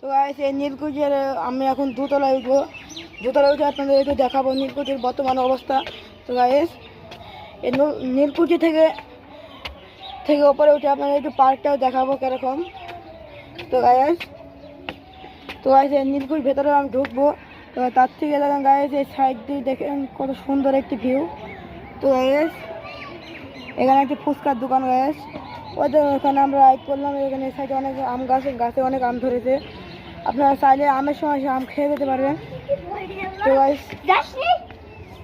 তো গাইস এই নীলকুঠির আমি এখন দোতলায় উঠবো। দোতলায় উঠে আপনাদের একটু দেখাবো নীলকুঠির বর্তমান অবস্থা। তো গাইস এই নীলকুঠি থেকে ওপরে উঠে আপনাদের একটু পার্কটাও দেখাবো কীরকম। তো গাইস এই নীলকুঠির ভেতরে আমি ঢুকবো। তো তার থেকে দেখেন গাইস এই সাইড দিয়ে দেখেন কত সুন্দর একটি ভিউ। তো গাইস এখানে একটি ফুচকার দোকান গাইস, ওদের ওখানে আমরা রাইড করলাম। এখানে সাইডে অনেক আম গাছে অনেক আম ধরেছে, আপনারা চাইলে আমের সময় আম খেয়ে যেতে পারবেন। তো গাইস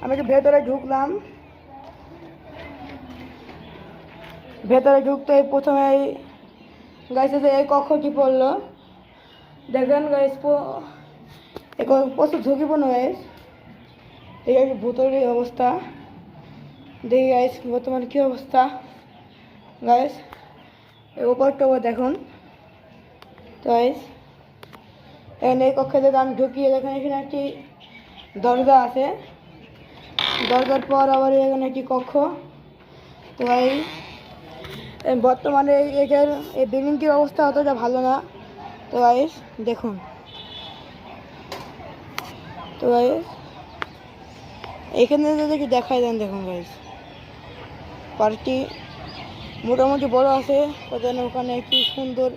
আমি একটু ভেতরে ঢুকলাম। ভেতরে ঢুকতে প্রথমে গাইস এই কক্ষটি পড়লো। দেখেন গাইস প্রচুর ঝুঁকিপূর্ণ গাইস। এই গাইস ভেতরের অবস্থা দেখি গাইস বর্তমানে কী অবস্থা গাইস। এই উপরটা দেখুন। তো গাইস এখানে এই কক্ষে যদি আমি ঢুকিয়ে দেখেন এখানে একটি দরজা আছে, দরজার পর আবার এখানে একটি কক্ষ। তো এই বর্তমানে এটার এই বিল্ডিংটির অবস্থা অতটা ভালো না। তো গাইস দেখুন। তো গাইস এখানে যদি একটু দেখাই দেন দেখুন গাইস, পার্কটি মোটামুটি বড় আছে। ওখানে একটি সুন্দর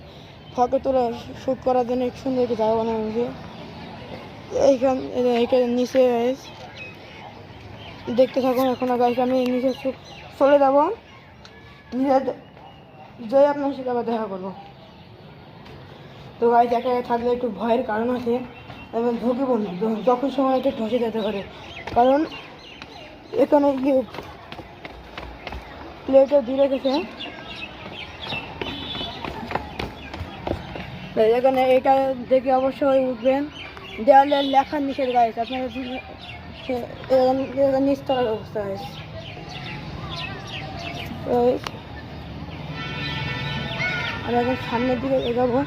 ফটো তোলা শ্যুট করার জন্য একটু সুন্দর একটি জায়গা বানানো হয়েছে। এইখানে নিচে গাইস দেখতে থাকুন। এখন গাইস আমি নিচে চলে যাব, নিচে যেয়ে আপনার সাথে আবার দেখা করবো। তো গাইস একা থাকলে একটু ভয়ের কারণ আছে এবং ঝুঁকিপূর্ণ, যখন সময় একটু ধসে যেতে পারে। কারণ এখানে প্লেটে দিয়ে রেখেছে, এখানে এটা দেখে অবশ্যই উঠবেন। দেওয়ালে লেখা নিষেধ গাইস, আপনার নিচতলার অবস্থা গাইস। আমি এখন সামনের দিকে এগোবো।